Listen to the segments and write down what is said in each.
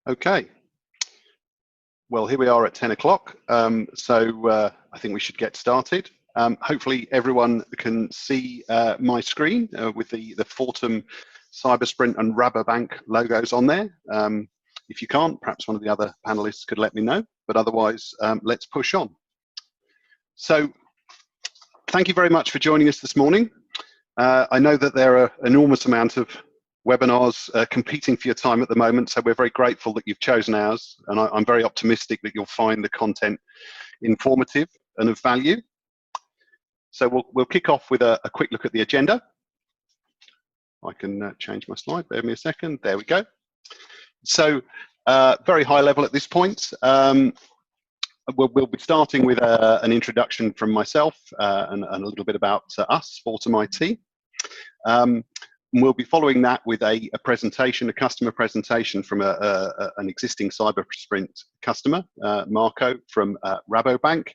Okay, well, here we are at 10 o'clock, so I think we should get started. Hopefully everyone can see my screen with the Fortem, Cybersprint and Rabobank logos on there. If you can't, perhaps one of the other panelists could let me know, but otherwise let's push on. So thank you very much for joining us this morning. I know that there are an enormous amount of webinars competing for your time at the moment, so we're very grateful that you've chosen ours, and I'm very optimistic that you'll find the content informative and of value. So we'll kick off with a quick look at the agenda. I can change my slide, bear with me a second, there we go. So very high level at this point. We'll be starting with an introduction from myself and a little bit about us, Fortem-IT. We'll be following that with a presentation, a customer presentation from an existing Cybersprint customer, Marco from Rabobank.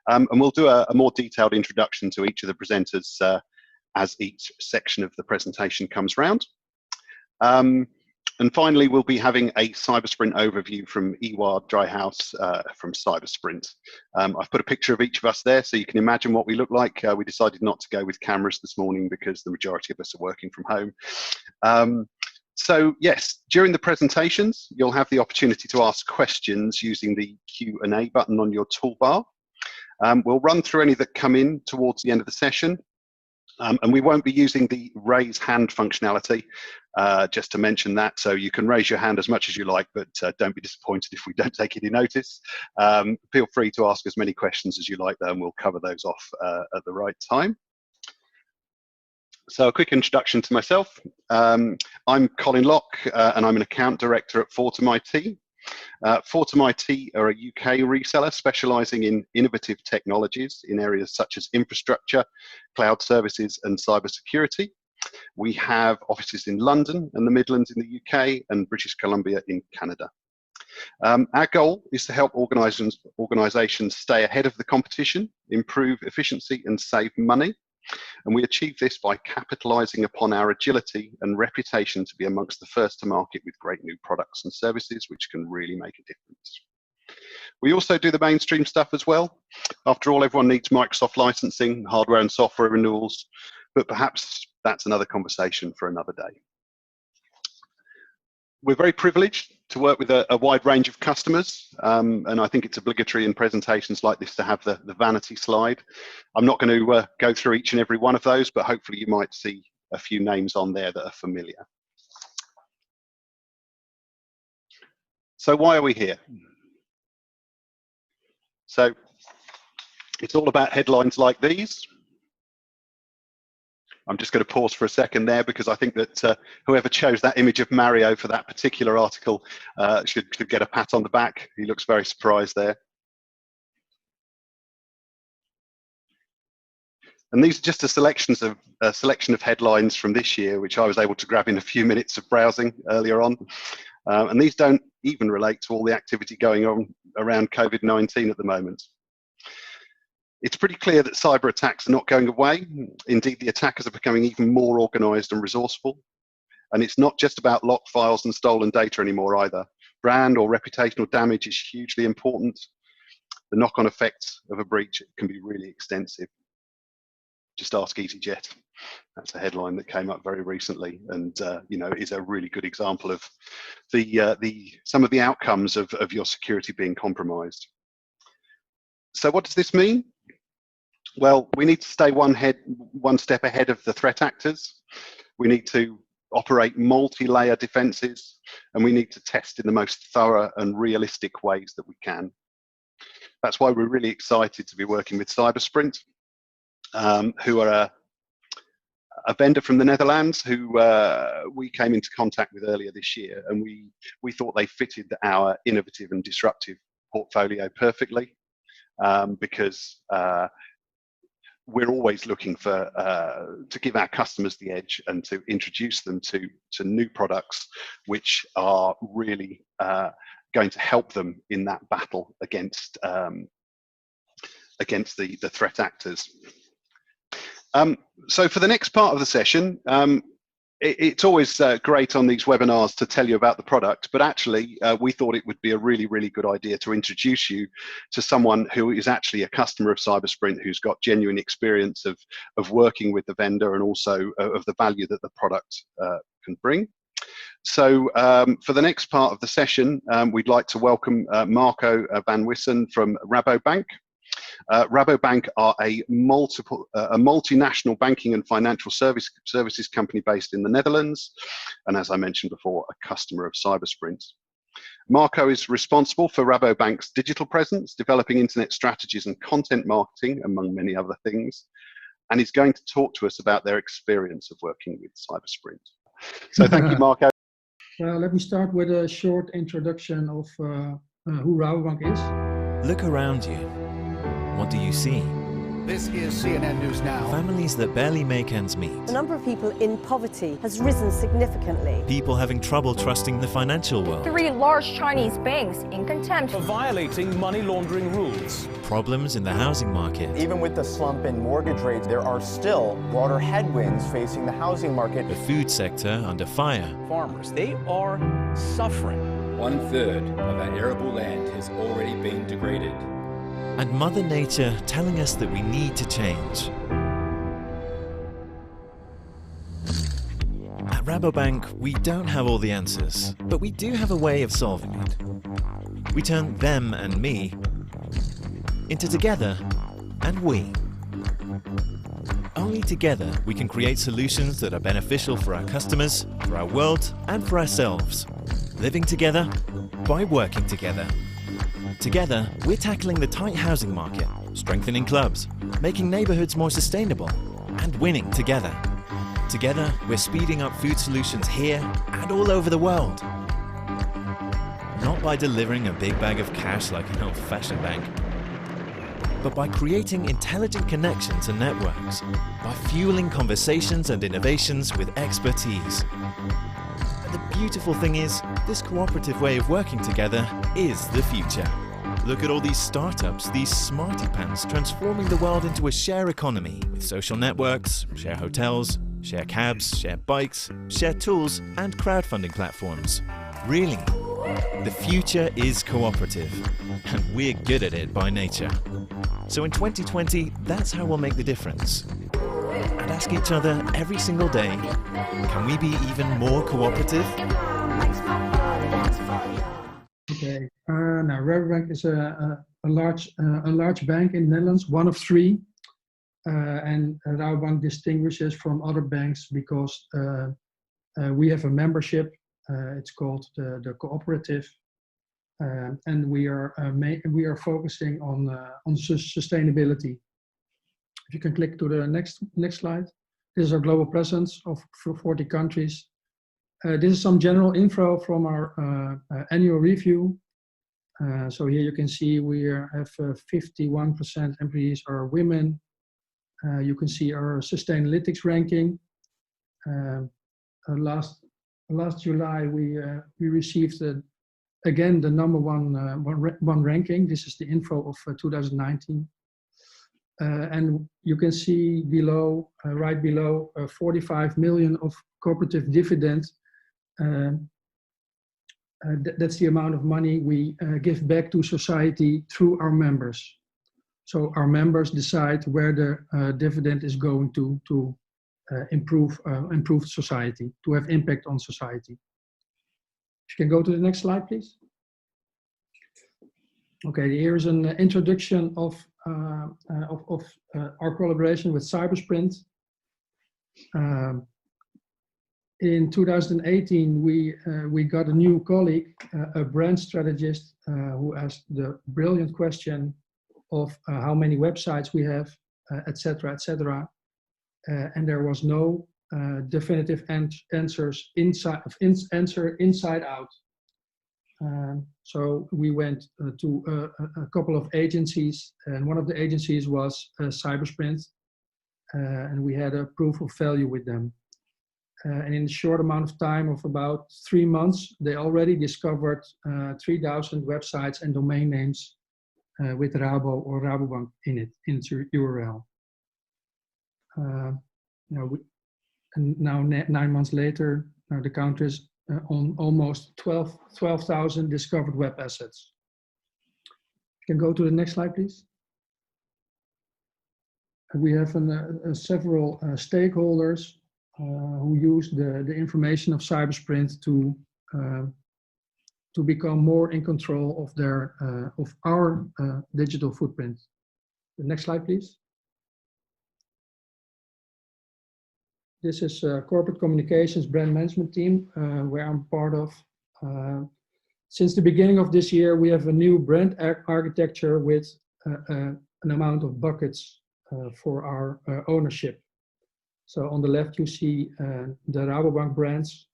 And we'll do a more detailed introduction to each of the presenters as each section of the presentation comes round. And finally, we'll be having a Cybersprint overview from Ewa Dryhouse from Cybersprint. I've put a picture of each of us there so you can imagine what we look like. We decided not to go with cameras this morning because the majority of us are working from home. So yes, during the presentations, you'll have the opportunity to ask questions using the Q&A button on your toolbar. We'll run through any that come in towards the end of the session. And we won't be using the raise hand functionality, just to mention that. So you can raise your hand as much as you like, but don't be disappointed if we don't take any notice. Feel free to ask as many questions as you like, though, and we'll cover those off at the right time. So a quick introduction to myself. I'm Colin Locke, and I'm an account director at Fortem-IT. Fortem-IT are a UK reseller specialising in innovative technologies in areas such as infrastructure, cloud services and cybersecurity. We have offices in London and the Midlands in the UK and British Columbia in Canada. Our goal is to help organisations stay ahead of the competition, improve efficiency and save money. And we achieve this by capitalising upon our agility and reputation to be amongst the first to market with great new products and services which can really make a difference. We also do the mainstream stuff as well. After all, everyone needs Microsoft licensing, hardware and software renewals, but perhaps that's another conversation for another day. We're very privileged to work with a wide range of customers, and I think it's obligatory in presentations like this to have the vanity slide. I'm not going to go through each and every one of those, but hopefully you might see a few names on there that are familiar. So why are we here? So it's all about headlines like these. I'm just going to pause for a second there because I think that whoever chose that image of Mario for that particular article should get a pat on the back. He looks very surprised there. And these are just a selection of headlines from this year, which I was able to grab in a few minutes of browsing earlier on. And these don't even relate to all the activity going on around COVID-19 at the moment. It's pretty clear that cyber attacks are not going away. Indeed, the attackers are becoming even more organised and resourceful. And it's not just about locked files and stolen data anymore either. Brand or reputational damage is hugely important. The knock-on effects of a breach can be really extensive. Just ask EasyJet. That's a headline that came up very recently, and you know, is a really good example of some of the outcomes of your security being compromised. So what does this mean? Well, we need to stay one step ahead of the threat actors. We need to operate multi-layer defenses, and we need to test in the most thorough and realistic ways that we can. That's why we're really excited to be working with Cybersprint, who are a vendor from the Netherlands who we came into contact with earlier this year, and we thought they fitted our innovative and disruptive portfolio perfectly, because we're always looking for to give our customers the edge and to introduce them to new products which are really going to help them in that battle against the threat actors. So for the next part of the session, It's always great on these webinars to tell you about the product, but actually we thought it would be a really, really good idea to introduce you to someone who is actually a customer of Cybersprint, who's got genuine experience of working with the vendor and also of the value that the product can bring. So for the next part of the session, we'd like to welcome Marco van Wissen from Rabobank. Rabobank are a multinational banking and financial services company based in the Netherlands, and as I mentioned before, a customer of Cybersprint. Marco is responsible for Rabobank's digital presence, developing internet strategies and content marketing, among many other things, and he's going to talk to us about their experience of working with Cybersprint. So thank you, Marco. Well, let me start with a short introduction of who Rabobank is. Look around you. What do you see? This is CNN News Now. Families that barely make ends meet. The number of people in poverty has risen significantly. People having trouble trusting the financial world. 3 large Chinese banks in contempt for violating money laundering rules. Problems in the housing market. Even with the slump in mortgage rates, there are still broader headwinds facing the housing market. The food sector under fire. Farmers, they are suffering. 1/3 of our arable land has already been degraded. And Mother Nature telling us that we need to change. At Rabobank, we don't have all the answers, but we do have a way of solving it. We turn them and me into together and we. Only together we can create solutions that are beneficial for our customers, for our world, and for ourselves. Living together by working together. Together, we're tackling the tight housing market, strengthening clubs, making neighborhoods more sustainable, and winning together. Together, we're speeding up food solutions here and all over the world. Not by delivering a big bag of cash like an old-fashioned bank, but by creating intelligent connections and networks, by fueling conversations and innovations with expertise. And the beautiful thing is, this cooperative way of working together is the future. Look at all these startups, these smarty pants transforming the world into a share economy with social networks, share hotels, share cabs, share bikes, share tools, and crowdfunding platforms. Really, the future is cooperative, and we're good at it by nature. So in 2020, that's how we'll make the difference. And ask each other every single day, can we be even more cooperative? Okay, now Rabobank is a large bank in the Netherlands, one of 3. And Rabobank distinguishes from other banks because we have a membership. It's called the cooperative, and we are focusing on sustainability. If you can click to the next slide. This is our global presence of 40 countries. This is some general info from our annual review. So here you can see we have 51% employees are women. You can see our Sustainalytics ranking. Last July we received again the number one ranking. This is the info of 2019. And you can see below, right below, 45 million of cooperative dividends. That's the amount of money we give back to society through our members. So our members decide where the dividend is going to improve society, to have impact on society. If you can go to the next slide, please. Okay, here's an introduction of our collaboration with Cybersprint. In 2018, we got a new colleague, a brand strategist, who asked the brilliant question of how many websites we have, etc., etc. And there was no definitive answers inside out. So we went to a couple of agencies, and one of the agencies was Cybersprint, and we had a proof of value with them. And in a short amount of time of about 3 months, they already discovered 3,000 websites and domain names with Rabo or Rabobank in its URL. and now 9 months later, now the count is on almost 12,000 discovered web assets. You can go to the next slide, please. We have several stakeholders who use the information of Cybersprint to become more in control of their of our digital footprint. The next slide, please. This is corporate communications brand management team where I'm part of. Since the beginning of this year, we have a new brand architecture with an amount of buckets for our ownership. So on the left, you see the Rabobank brands.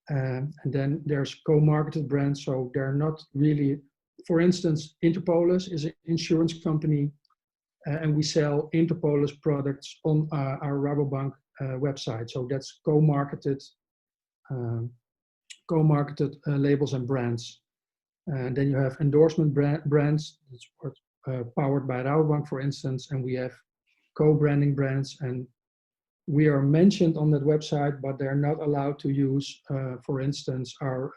And then there's co-marketed brands, so they're not really, for instance, Interpolis is an insurance company, and we sell Interpolis products on our Rabobank website. So that's co-marketed labels and brands. And then you have endorsement brands, that's powered by Rabobank, for instance, and we have co-branding brands, and we are mentioned on that website, but they're not allowed to use, for instance, our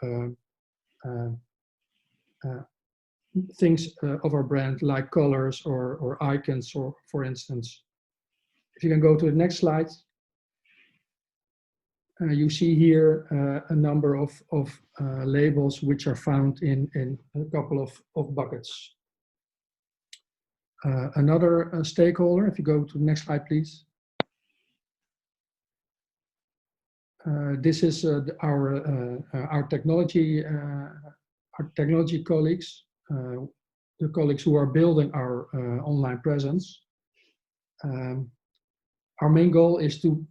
things of our brand, like colors or icons, or for instance. If you can go to the next slide, you see here a number of labels which are found in a couple of buckets. Another stakeholder, if you go to the next slide, please. This is our technology colleagues, the colleagues who are building our online presence. Our main goal is to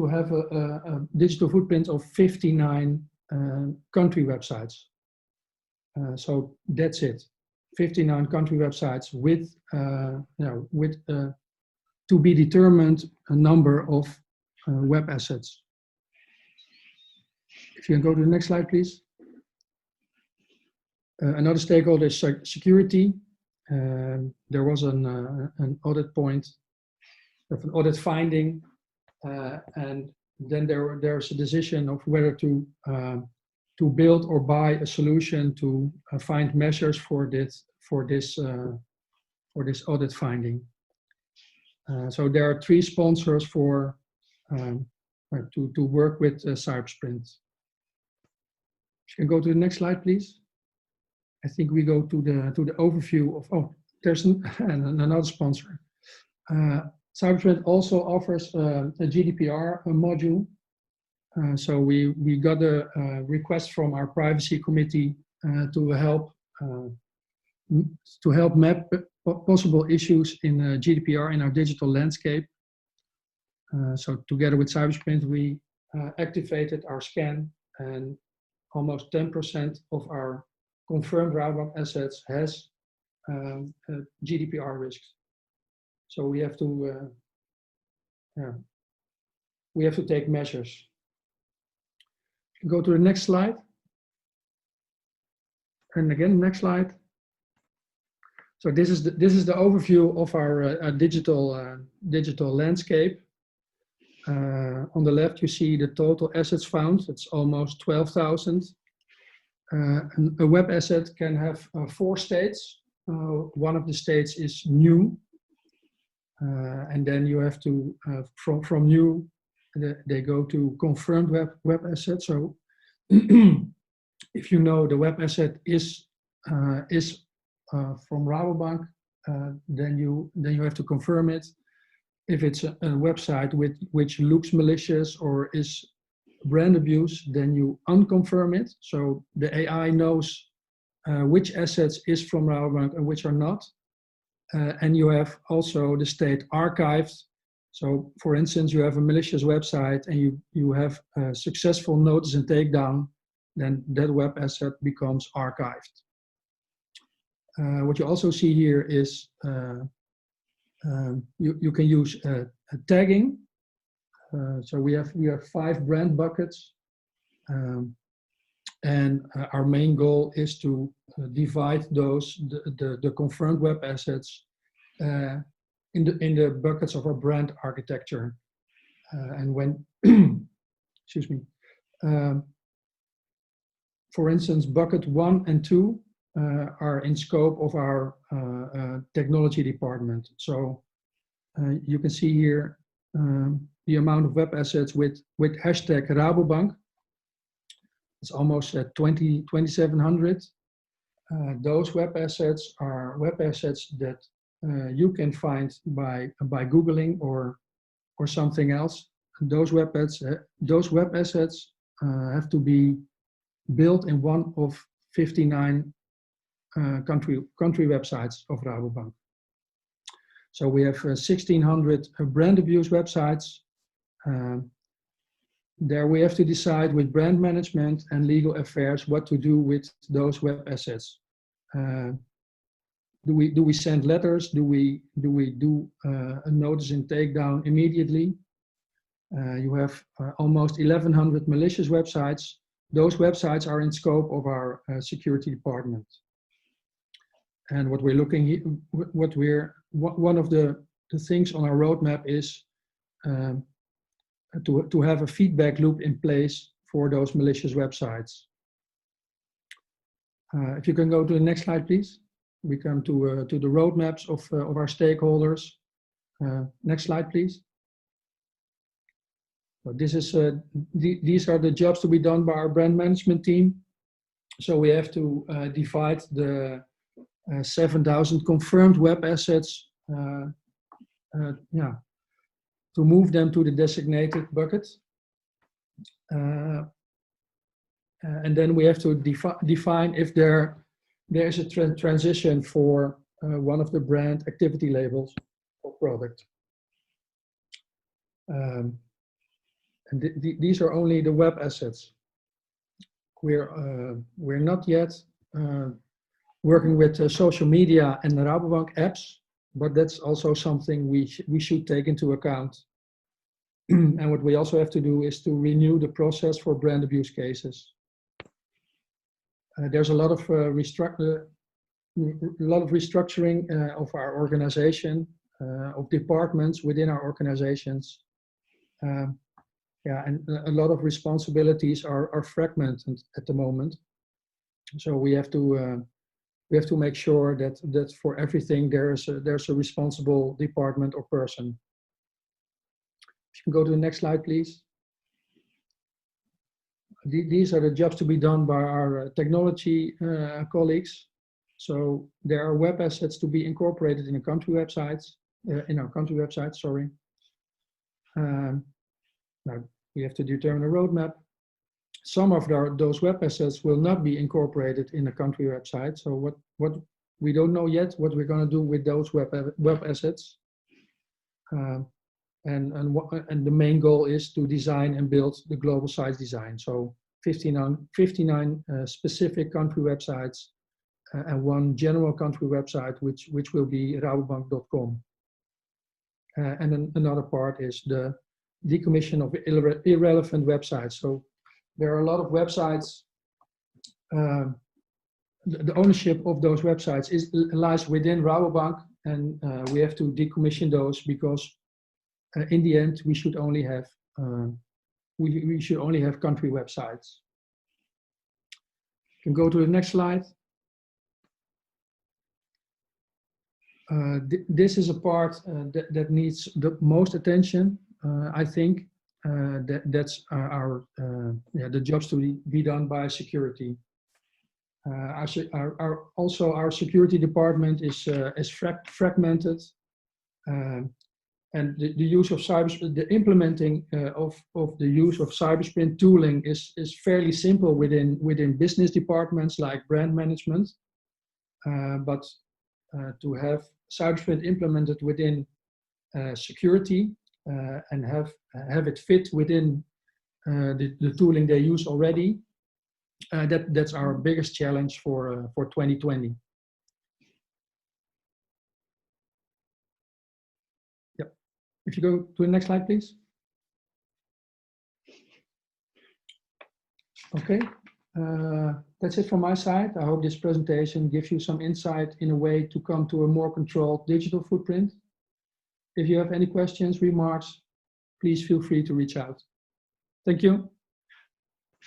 have a digital footprint of 59 country websites. So that's it. 59 country websites with to be determined a number of web assets. If you can go to the next slide, please. Another stakeholder is security. There was an audit point, of an audit finding, and then there's a decision of whether to build or buy a solution to find measures for this audit finding. So there are 3 sponsors for to work with Cybersprint. You can go to the next slide, please. I think we go to the overview of there's another sponsor. Cybersprint also offers a GDPR module. So we got a request from our privacy committee to help map possible issues in GDPR in our digital landscape. So together with Cybersprint, we activated our scan, and almost 10% of our confirmed Rabobank assets has GDPR risks. So we have to take measures. Go to the next slide. And again, next slide. So this is the overview of our digital landscape. On the left, you see the total assets found. It's almost 12,000. A web asset can have 4 states. One of the states is new, and then you have to from new they go to confirmed web asset. So if you know the web asset is from Rabobank, then you have to confirm it. If it's a website which looks malicious or is brand abuse, then you unconfirm it. So the AI knows which assets is from Rabobank and which are not. And you have also the state archived. So for instance, you have a malicious website and you have a successful notice and takedown, then that web asset becomes archived. What you also see here is you can use tagging. So we have 5 brand buckets, and our main goal is to divide those the confirmed web assets in the buckets of our brand architecture. And when, excuse me, for instance, bucket 1 and 2 are in scope of our technology department. So you can see here the amount of web assets with hashtag Rabobank. It's almost at 2,700. Those web assets are web assets that you can find by Googling or something else. Those web assets have to be built in one of 59 country websites of Rabobank. So we have 1,600 brand abuse websites. There we have to decide with brand management and legal affairs what to do with those web assets. Do we send letters? Do we do a notice and takedown immediately? You have almost 1,100 malicious websites. Those websites are in scope of our security department. And what we're looking here, one of the things on our roadmap is to have a feedback loop in place for those malicious websites. If you can go to the next slide, please. We come to the roadmaps of our stakeholders. Next slide, please. So this is these are the jobs to be done by our brand management team. So we have to divide the 7,000 confirmed web assets, to move them to the designated bucket. And then we have to define if there's a transition for one of the brand activity labels or product. And these are only the web assets. We're not yet working with social media and the Rabobank apps, but that's also something we should take into account. And what we also have to do is to renew the process for brand abuse cases. There's a lot of restructuring of our organization, of departments within our organizations. And a lot of responsibilities are fragmented at the moment. So we have to make sure that for everything there's a responsible department or person. If you can go to the next slide, please. These are the jobs to be done by our technology colleagues. So there are web assets to be incorporated in a country websites, sorry. Now we have to determine a roadmap. Some of those web assets will not be incorporated in a country website. So what we don't know yet what we're going to do with those web assets. And the main goal is to design and build the global sites design. So 59 specific country websites and one general country website, which will be rabobank.com. And then another part is the decommission of irrelevant websites. So there are a lot of websites. The ownership of those websites lies within Rabobank, and we have to decommission those because in the end we should only have country websites. You can go to the next slide. This is a part that needs the most attention. I think that's the jobs to be done by security. Also, our security department is fragmented, and the use of the implementing of the use of Cybersprint tooling is fairly simple within business departments like brand management, but to have Cybersprint implemented within security and have it fit within the tooling they use already, that's our biggest challenge for 2020. Yep. If you go to the next slide, please. Okay. That's it from my side. I hope this presentation gives you some insight in a way to come to a more controlled digital footprint. If you have any questions, remarks, please feel free to reach out. Thank you.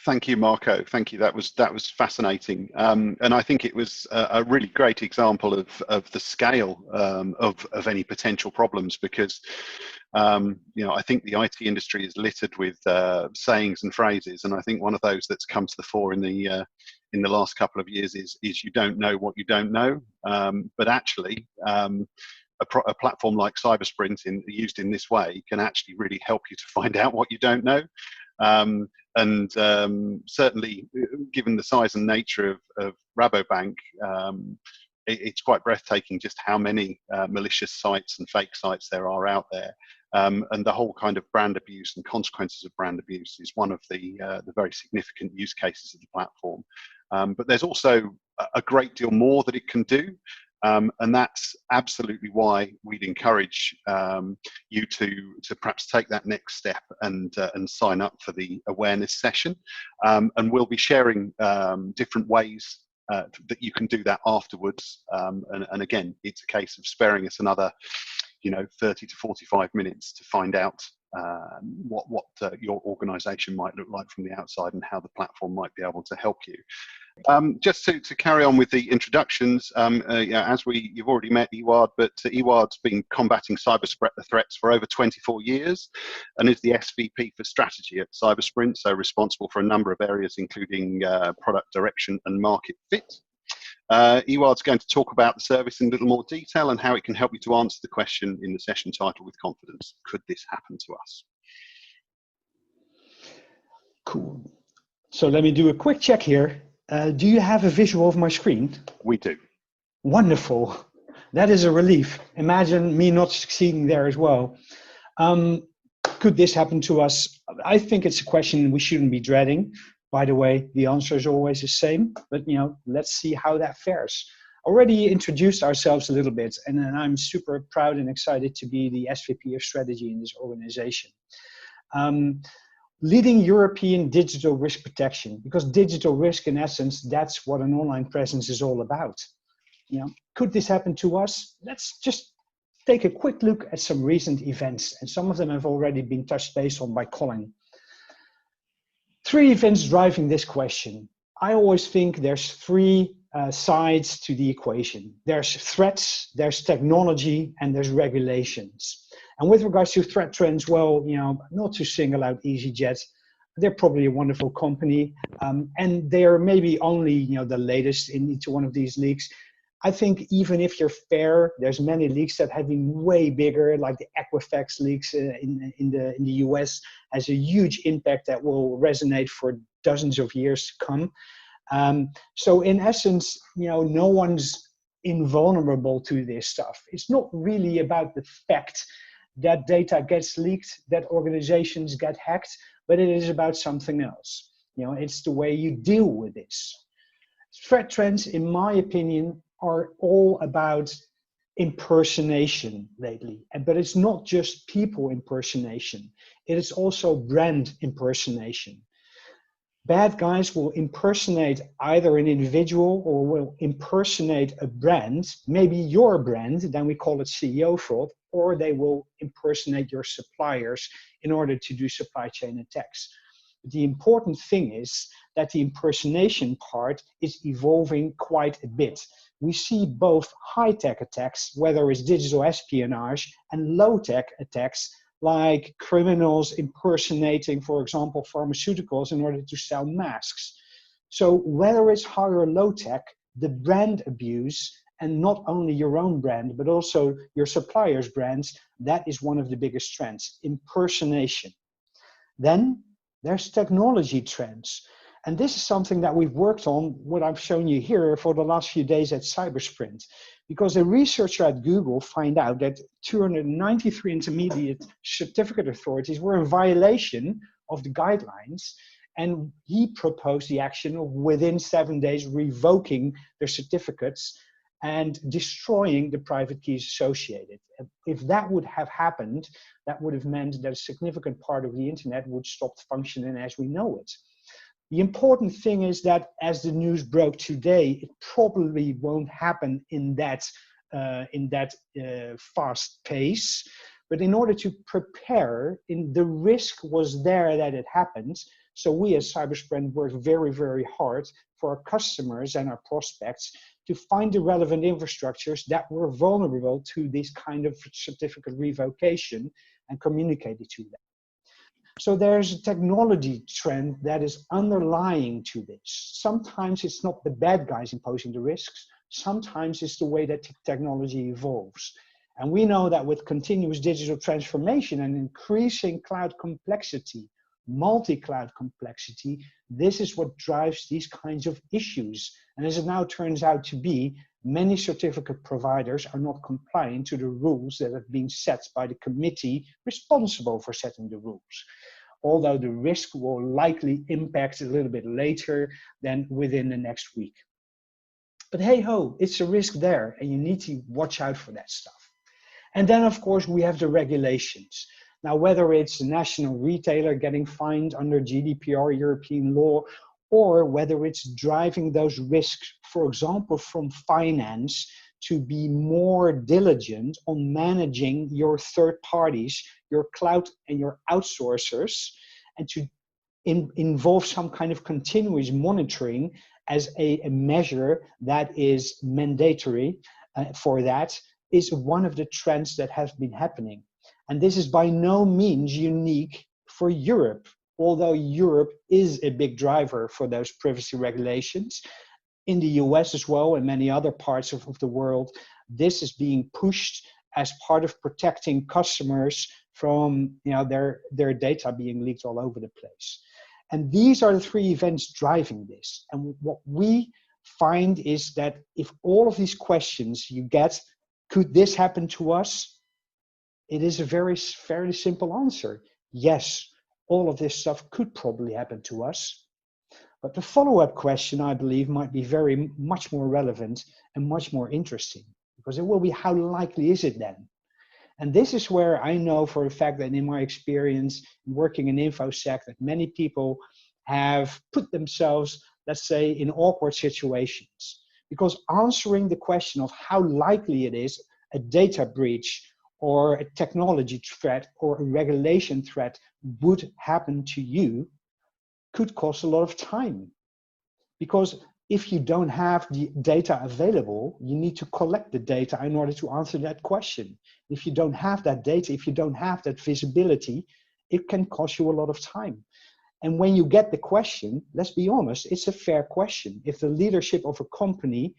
Thank you, Marco. Thank you. That was fascinating, and I think it was a really great example of the scale of any potential problems, because you know, I think the IT industry is littered with sayings and phrases, and I think one of those that's come to the fore in the last couple of years is you don't know what you don't know, but actually. A platform like Cybersprint used in this way can actually really help you to find out what you don't know. Certainly, given the size and nature of Rabobank, it's quite breathtaking just how many malicious sites and fake sites there are out there. And the whole kind of brand abuse and consequences of brand abuse is one of the very significant use cases of the platform. But there's also a great deal more that it can do. And that's absolutely why we'd encourage you to perhaps take that next step and sign up for the awareness session. And we'll be sharing different ways that you can do that afterwards. And again, it's a case of sparing us another, 30 to 45 minutes to find out what your organisation might look like from the outside and how the platform might be able to help you. Just to carry on with the introductions, you've already met Eward, but Eward's been combating cyber threats for over 24 years and is the SVP for strategy at Cybersprint, so responsible for a number of areas, including product direction and market fit. Eward's going to talk about the service in a little more detail and how it can help you to answer the question in the session title with confidence. Could this happen to us? Cool. So let me do a quick check here. Do you have a visual of my screen? We do. Wonderful. That is a relief. Imagine me not succeeding there as well. Could this happen to us? I think it's a question we shouldn't be dreading. By the way, the answer is always the same, but let's see how that fares. Already introduced ourselves a little bit, and I'm super proud and excited to be the SVP of strategy in this organization. Leading European digital risk protection, because digital risk, in essence, that's what an online presence is all about. Could this happen to us? Let's just take a quick look at some recent events, and some of them have already been touched base on by Colin. 3 events driving this question. I always think there's 3 sides to the equation. There's threats, there's technology, and there's regulations. And with regards to threat trends, well, not to single out EasyJet, they're probably a wonderful company, and they're maybe only the latest into one of these leaks. I think even if you're fair, there's many leaks that have been way bigger, like the Equifax leaks in the US has a huge impact that will resonate for dozens of years to come. So in essence, no one's invulnerable to this stuff. It's not really about the fact that data gets leaked, that organizations get hacked, but it is about something else. It's the way you deal with this. Threat trends, in my opinion, are all about impersonation lately. But it's not just people impersonation. It is also brand impersonation. Bad guys will impersonate either an individual or will impersonate a brand, maybe your brand, then we call it CEO fraud, or they will impersonate your suppliers in order to do supply chain attacks. The important thing is that the impersonation part is evolving quite a bit. We see both high-tech attacks, whether it's digital espionage, and low-tech attacks, like criminals impersonating, for example, pharmaceuticals in order to sell masks. So whether it's high or low-tech, the brand abuse, and not only your own brand, but also your supplier's brands, that is one of the biggest trends, impersonation. Then there's technology trends. And this is something that we've worked on, what I've shown you here, for the last few days at Cybersprint. Because a researcher at Google found out that 293 intermediate certificate authorities were in violation of the guidelines. And he proposed the action of within 7 days revoking their certificates and destroying the private keys associated. If that would have happened, that would have meant that a significant part of the internet would stop functioning as we know it. The important thing is that as the news broke today, it probably won't happen in that fast pace. But in order to prepare, the risk was there that it happened. So we as Cybersprint worked very, very hard for our customers and our prospects to find the relevant infrastructures that were vulnerable to this kind of certificate revocation and communicate it to them. So there's a technology trend that is underlying to this. Sometimes it's not the bad guys imposing the risks. Sometimes it's the way that technology evolves. And we know that with continuous digital transformation and increasing cloud complexity, multi-cloud complexity, this is what drives these kinds of issues. And as it now turns out to be, many certificate providers are not complying to the rules that have been set by the committee responsible for setting the rules. Although the risk will likely impact a little bit later than within the next week. But hey ho, it's a risk there and you need to watch out for that stuff. And then of course we have the regulations. Now whether it's a national retailer getting fined under GDPR European law, or whether it's driving those risks, for example, from finance to be more diligent on managing your third parties, your cloud and your outsourcers, and to involve some kind of continuous monitoring as a measure that is mandatory for that, is one of the trends that has been happening. And this is by no means unique for Europe, although Europe is a big driver for those privacy regulations. In the US as well, and many other parts of the world, this is being pushed as part of protecting customers from their data being leaked all over the place. And these are the three events driving this. And what we find is that if all of these questions you get, could this happen to us? It is a fairly simple answer. Yes, all of this stuff could probably happen to us. But the follow-up question, I believe, might be much more relevant and much more interesting, because it will be, how likely is it then? And this is where I know for a fact that in my experience working in InfoSec, that many people have put themselves, let's say, in awkward situations. Because answering the question of how likely it is a data breach or a technology threat or a regulation threat would happen to you could cost a lot of time. Because if you don't have the data available, you need to collect the data in order to answer that question. If you don't have that data, if you don't have that visibility, it can cost you a lot of time. And when you get the question, let's be honest, it's a fair question. If the leadership of a company,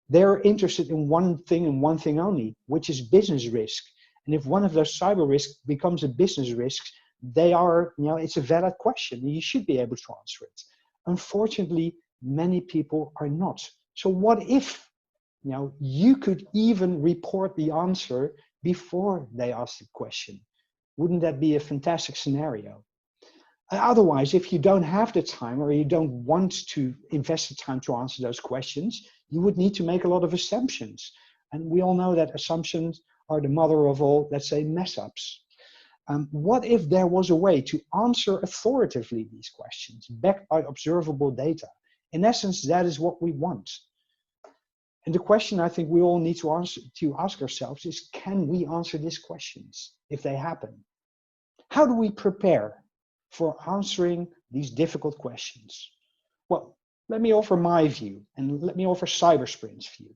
they're interested in one thing and one thing only, which is business risk. And if one of those cyber risks becomes a business risk, they are, it's a valid question. You should be able to answer it. Unfortunately, many people are not. So what if, you could even report the answer before they ask the question? Wouldn't that be a fantastic scenario? Otherwise, if you don't have the time or you don't want to invest the time to answer those questions, you would need to make a lot of assumptions. And we all know that assumptions are the mother of all, let's say, mess-ups. What if there was a way to answer authoritatively these questions, backed by observable data? In essence, that is what we want. And the question I think we all need to ask ourselves is, can we answer these questions if they happen? How do we prepare for answering these difficult questions? Well, let me offer my view, and let me offer Cybersprint's view.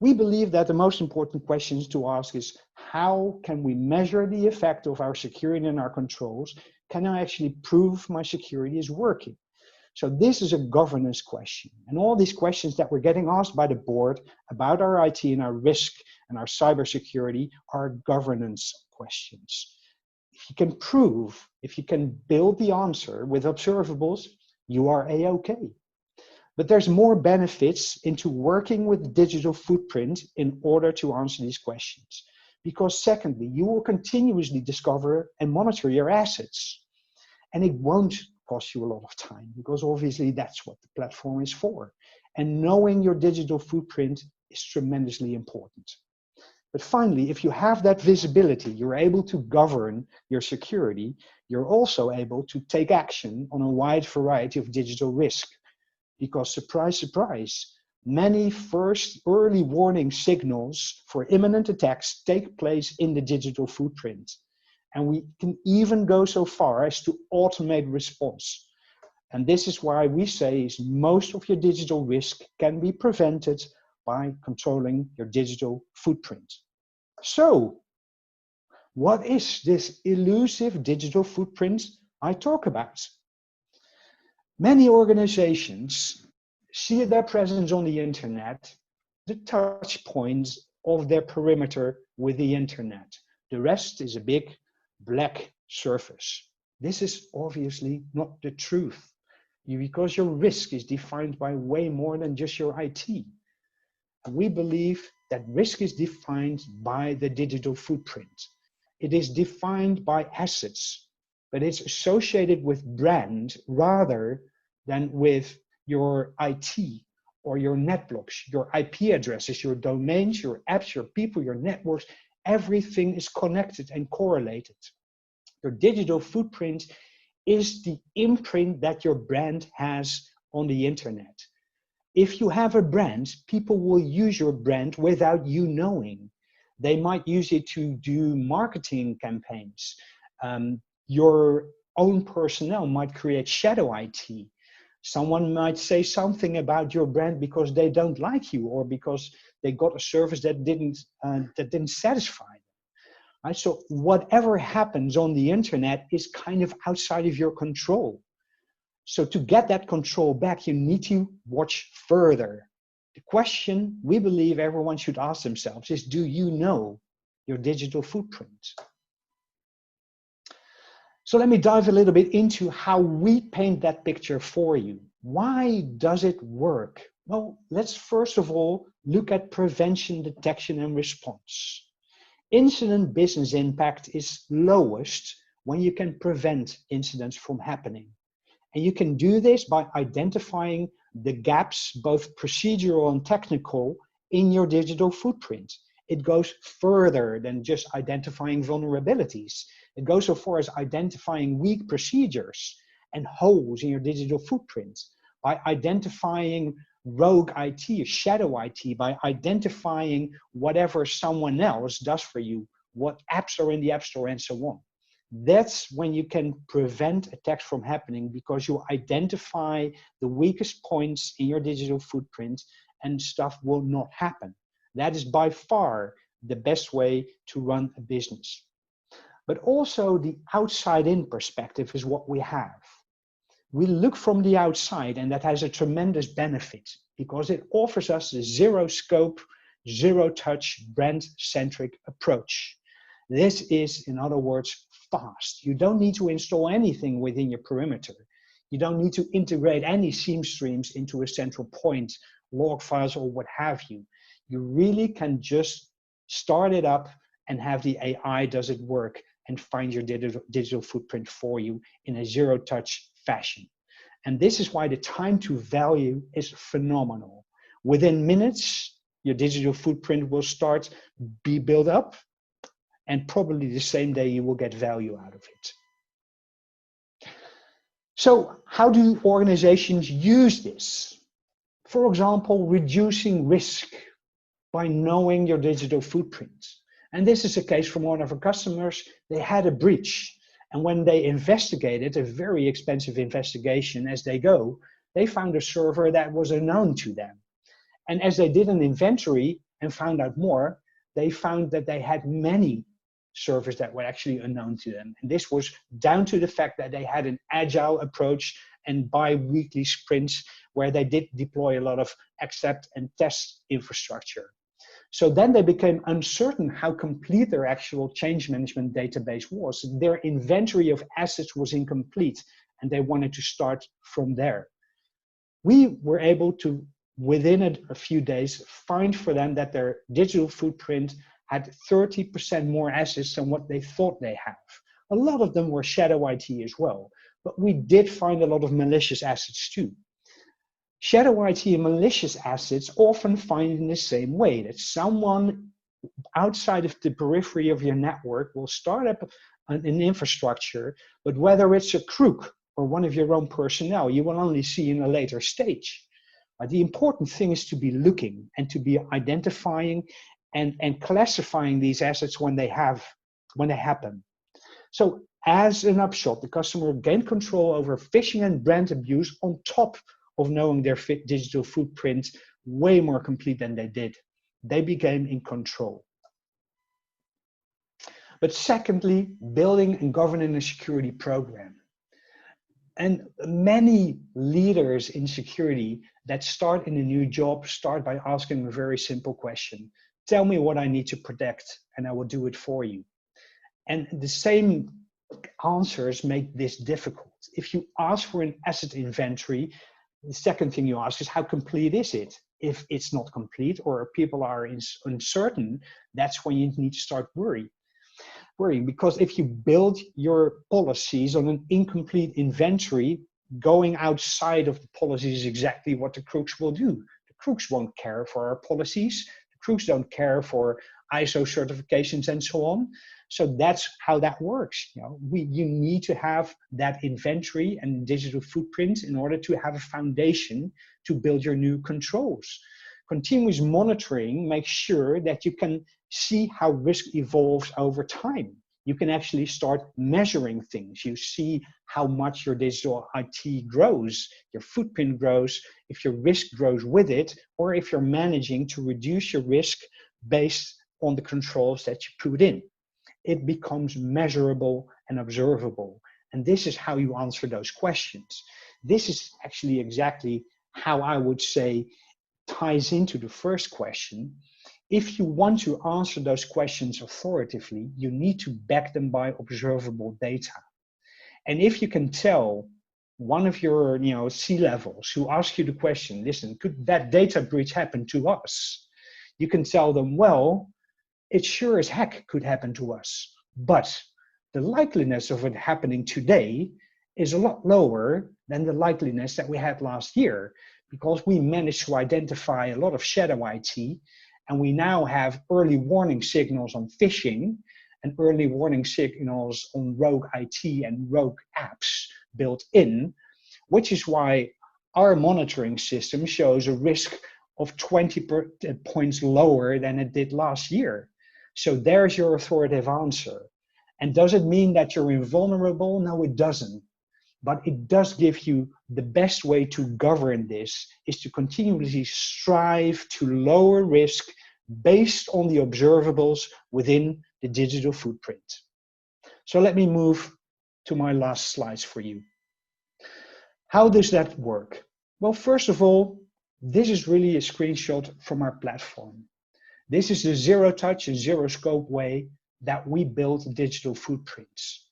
We believe that the most important questions to ask is, how can we measure the effect of our security and our controls? Can I actually prove my security is working? So this is a governance question. And all these questions that we're getting asked by the board about our IT and our risk and our cybersecurity are governance questions. If you can prove, if you can build the answer with observables, you are A-okay. But there's more benefits into working with digital footprint in order to answer these questions. Because secondly, you will continuously discover and monitor your assets. And it won't cost you a lot of time, because obviously that's what the platform is for. And knowing your digital footprint is tremendously important. But finally, if you have that visibility, you're able to govern your security, you're also able to take action on a wide variety of digital risk. Because surprise, surprise, many first early warning signals for imminent attacks take place in the digital footprint. And we can even go so far as to automate response. And this is why we say is most of your digital risk can be prevented by controlling your digital footprint. So, what is this elusive digital footprint I talk about? Many organizations see their presence on the internet, the touch points of their perimeter with the internet. The rest is a big black surface. This is obviously not the truth, because your risk is defined by way more than just your IT. And we believe that risk is defined by the digital footprint. It is defined by assets, but it's associated with brand rather than with your IT or your net blocks, your IP addresses, your domains, your apps, your people, your networks. Everything is connected and correlated. Your digital footprint is the imprint that your brand has on the internet. If you have a brand, people will use your brand without you knowing. They might use it to do marketing campaigns. Your own personnel might create shadow IT. Someone might say something about your brand because they don't like you or because they got a service that didn't satisfy them. Right? So whatever happens on the internet is kind of outside of your control. So to get that control back, you need to watch further. The question we believe everyone should ask themselves is, do you know your digital footprint? So let me dive a little bit into how we paint that picture for you. Why does it work? Well, let's first of all look at prevention, detection, and response. Incident business impact is lowest when you can prevent incidents from happening. And you can do this by identifying the gaps, both procedural and technical, in your digital footprint. It goes further than just identifying vulnerabilities. It goes so far as identifying weak procedures and holes in your digital footprint, by identifying rogue IT or shadow IT, by identifying whatever someone else does for you, what apps are in the App Store and so on. That's when you can prevent attacks from happening, because you identify the weakest points in your digital footprint and stuff will not happen. That is by far the best way to run a business. But also the outside-in perspective is what we have. We look from the outside, and that has a tremendous benefit because it offers us a zero-scope, zero-touch, brand-centric approach. This is, in other words, fast. You don't need to install anything within your perimeter. You don't need to integrate any SIEM streams into a central point, log files, or what have you. You really can just start it up and have the AI does it work and find your digital footprint for you in a zero-touch fashion. And this is why the time to value is phenomenal. Within minutes, your digital footprint will start be built up, and probably the same day you will get value out of it. So how do organizations use this? For example, reducing risk by knowing your digital footprint. And this is a case from one of our customers. They had a breach. And when they investigated, a very expensive investigation as they go, they found a server that was unknown to them. And as they did an inventory and found out more, they found that they had many servers that were actually unknown to them. And this was down to the fact that they had an agile approach and bi-weekly sprints where they did deploy a lot of accept and test infrastructure. So then they became uncertain how complete their actual change management database was. Their inventory of assets was incomplete, and they wanted to start from there. We were able to, within a few days, find for them that their digital footprint had 30% more assets than what they thought they have. A lot of them were shadow IT as well, but we did find a lot of malicious assets too. Shadow IT and malicious assets often find in the same way, that someone outside of the periphery of your network will start up an infrastructure, but whether it's a crook or one of your own personnel, you will only see in a later stage. But the important thing is to be looking and to be identifying and classifying these assets when they happen. So as an upshot, the customer gained control over phishing and brand abuse on top of knowing their digital footprint way more complete than they did. They became in control. But secondly, building and governing a security program. And many leaders in security that start in a new job start by asking a very simple question. Tell me what I need to protect and I will do it for you. And the same answers make this difficult. If you ask for an asset inventory, the second thing you ask is how complete is it? If it's not complete or people are uncertain, that's when you need to start worrying. Because if you build your policies on an incomplete inventory, going outside of the policies is exactly what the crooks will do. The crooks won't care for our policies. The crooks don't care for ISO certifications and so on. So that's how that works. You need to have that inventory and digital footprint in order to have a foundation to build your new controls. Continuous monitoring makes sure that you can see how risk evolves over time. You can actually start measuring things. You see how much your digital IT grows, your footprint grows, if your risk grows with it, or if you're managing to reduce your risk based on the controls that you put in. It becomes measurable and observable. And this is how you answer those questions. This is actually exactly how I would say ties into the first question. If you want to answer those questions authoritatively, you need to back them by observable data. And if you can tell one of your C-levels who ask you the question, listen, could that data breach happen to us? You can tell them, well, it sure as heck could happen to us, but the likeliness of it happening today is a lot lower than the likeliness that we had last year, because we managed to identify a lot of shadow IT, and we now have early warning signals on phishing and early warning signals on rogue IT and rogue apps built in, which is why our monitoring system shows a risk of 20 points lower than it did last year. So there's your authoritative answer. And does it mean that you're invulnerable? No, it doesn't. But it does give you the best way to govern this is to continuously strive to lower risk based on the observables within the digital footprint. So let me move to my last slides for you. How does that work? Well, first of all, this is really a screenshot from our platform. This is the zero touch and zero scope way that we build digital footprints.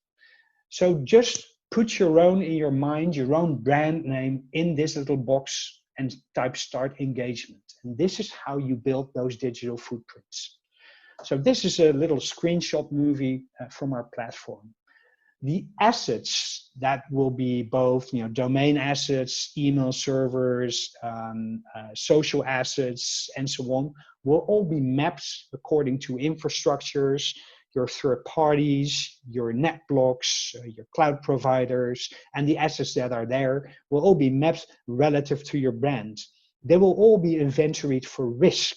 So just put your own in your mind, your own brand name in this little box and type start engagement. And this is how you build those digital footprints. So this is a little screenshot movie from our platform. The assets that will be both domain assets, email servers, social assets, and so on, will all be mapped according to infrastructures, your third parties, your net blocks, your cloud providers, and the assets that are there will all be mapped relative to your brand. They will all be inventoried for risk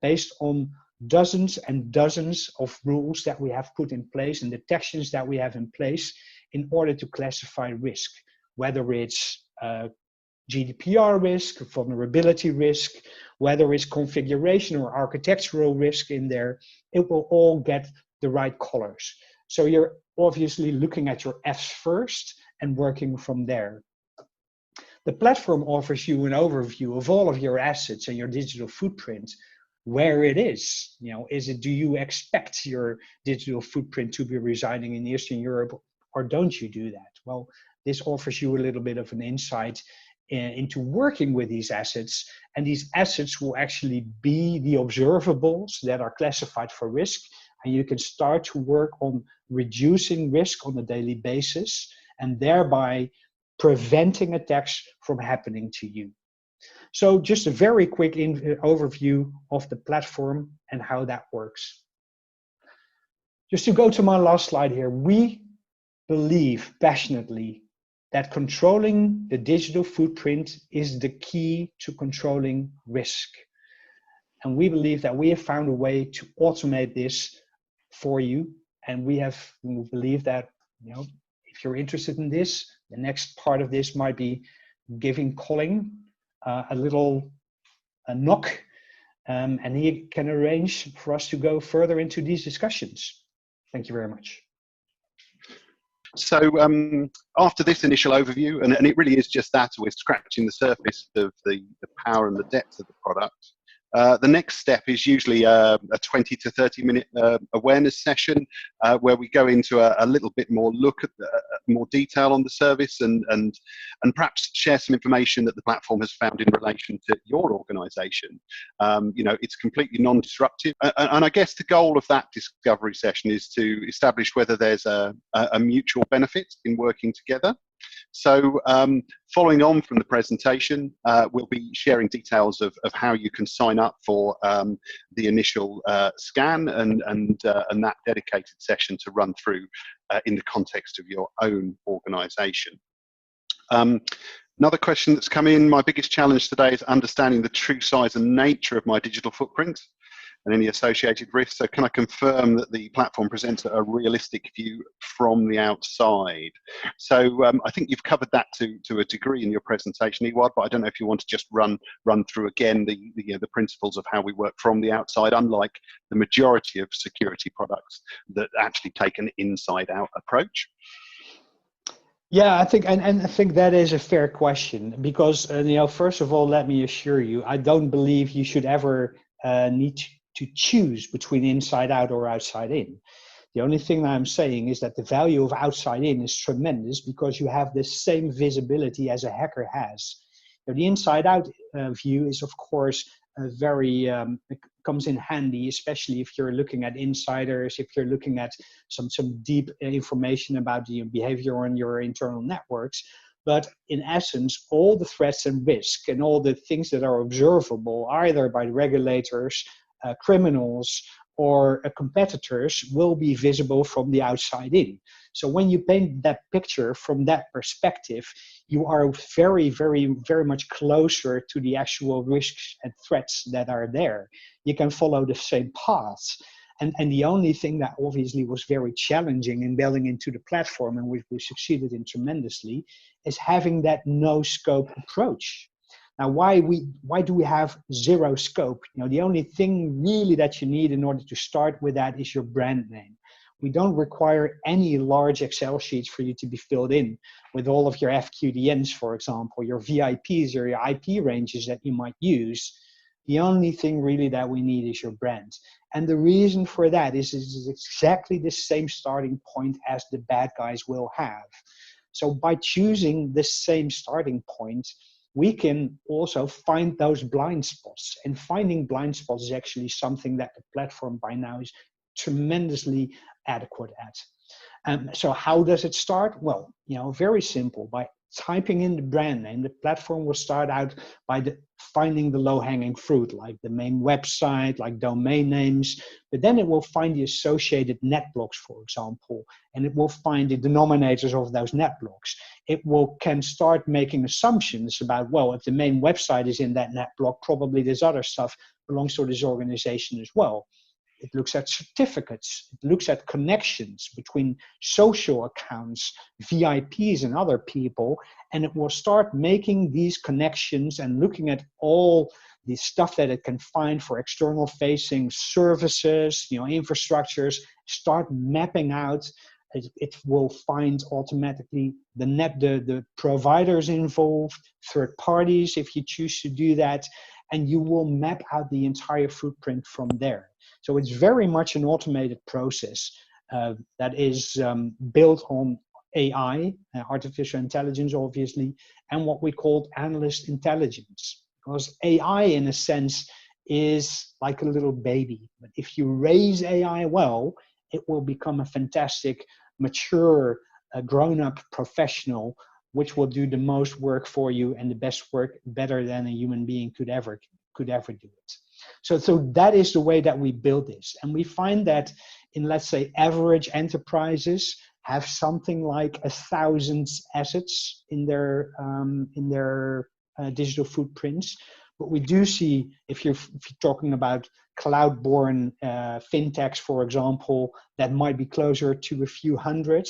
based on dozens and dozens of rules that we have put in place and detections that we have in place in order to classify risk, whether it's GDPR risk, vulnerability risk, whether it's configuration or architectural risk in there, it will all get the right colors. So you're obviously looking at your F's first and working from there. The platform offers you an overview of all of your assets and your digital footprint, where it is. Do you expect your digital footprint to be residing in Eastern Europe, or don't you do that? Well, this offers you a little bit of an insight into working with these assets, and these assets will actually be the observables that are classified for risk, and you can start to work on reducing risk on a daily basis and thereby preventing attacks from happening to you. So just a very quick overview of the platform and how that works. Just to go to my last slide here, we believe passionately that controlling the digital footprint is the key to controlling risk. And we believe that we have found a way to automate this for you. And we believe that, if you're interested in this, the next part of this might be giving Colin a knock, and he can arrange for us to go further into these discussions. Thank you very much. So after this initial overview, and it really is just that, we're scratching the surface of the power and the depth of the product. The next step is usually a 20 to 30 minute awareness session where we go into a little bit more look at more detail on the service and perhaps share some information that the platform has found in relation to your organization. It's completely non-disruptive. And I guess the goal of that discovery session is to establish whether there's a mutual benefit in working together. So following on from the presentation, we'll be sharing details of how you can sign up for the initial scan and that dedicated session to run through in the context of your own organization. Another question that's come in, my biggest challenge today is understanding the true size and nature of my digital footprint and any associated risks. So can I confirm that the platform presents a realistic view from the outside? So I think you've covered that to a degree in your presentation, Ewad, but I don't know if you want to just run through again the principles of how we work from the outside, unlike the majority of security products that actually take an inside-out approach. Yeah, I think, and I think that is a fair question because, first of all, let me assure you, I don't believe you should ever need to choose between inside out or outside in. The only thing that I'm saying is that the value of outside in is tremendous because you have the same visibility as a hacker has. Now, the inside out view is, of course, it comes in handy, especially if you're looking at insiders, if you're looking at some deep information about the behavior on your internal networks. But in essence, all the threats and risk and all the things that are observable either by regulators, criminals, or competitors will be visible from the outside in. So when you paint that picture from that perspective, you are very, very, very much closer to the actual risks and threats that are there. You can follow the same paths. And the only thing that obviously was very challenging in building into the platform, and which we succeeded in tremendously, is having that no-scope approach. Now, why do we have zero scope? The only thing really that you need in order to start with that is your brand name. We don't require any large Excel sheets for you to be filled in with all of your FQDNs, for example, your VIPs or your IP ranges that you might use. The only thing really that we need is your brand. And the reason for that is exactly the same starting point as the bad guys will have. So by choosing the same starting point, we can also find those blind spots. And finding blind spots is actually something that the platform by now is tremendously adequate at. So how does it start? Well, very simple. By typing in the brand name, the platform will start out by finding the low-hanging fruit, like the main website, like domain names, but then it will find the associated net blocks, for example, and it will find the denominators of those net blocks. It can start making assumptions about, well, if the main website is in that net block, probably this other stuff belongs to this organization as well. It looks at certificates. It looks at connections between social accounts, VIPs and other people, and it will start making these connections and looking at all the stuff that it can find for external facing services, infrastructures, start mapping out. It will find automatically the providers involved, third parties if you choose to do that, and you will map out the entire footprint from there. So it's very much an automated process that is built on AI, artificial intelligence, obviously, and what we call analyst intelligence. Because AI, in a sense, is like a little baby. But if you raise AI well, it will become a fantastic, mature, grown-up professional which will do the most work for you and the best work better than a human being could ever do it. So that is the way that we build this. And we find that in, let's say, average enterprises have something like 1,000 assets in their digital footprints. But we do see, if you're talking about cloud-born fintechs, for example, that might be closer to a few hundred,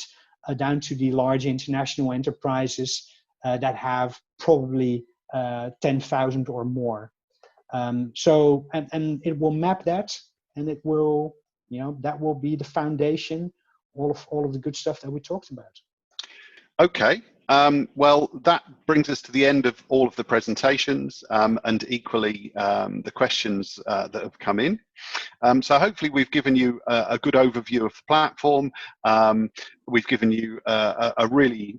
down to the large international enterprises that have probably 10,000 or more. So it will map that, and it will, that will be the foundation, all of the good stuff that we talked about. Okay. Well, that brings us to the end of all of the presentations, and equally the questions that have come in. So hopefully we've given you a good overview of the platform. We've given you a really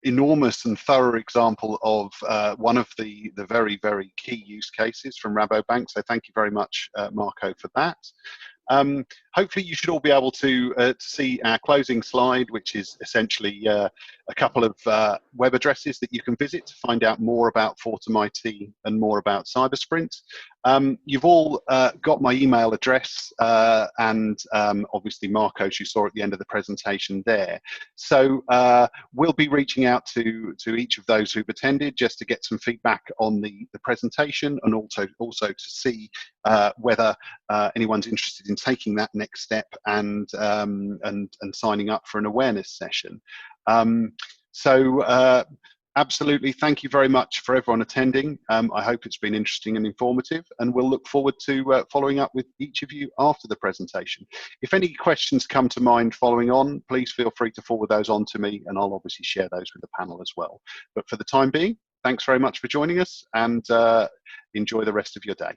enormous and thorough example of one of the very, very key use cases from Rabobank. So thank you very much, Marco, for that. Hopefully you should all be able to see our closing slide, which is essentially a couple of web addresses that you can visit to find out more about Fortem-IT and more about Cybersprint. You've all got my email address and obviously Marco's you saw at the end of the presentation there. So we'll be reaching out to each of those who've attended just to get some feedback on the presentation, and also to see whether anyone's interested in taking that next step and signing up for an awareness session. Absolutely, thank you very much for everyone attending. I hope it's been interesting and informative, and we'll look forward to following up with each of you after the presentation. If any questions come to mind following on, please feel free to forward those on to me, and I'll obviously share those with the panel as well. But for the time being, thanks very much for joining us, and enjoy the rest of your day.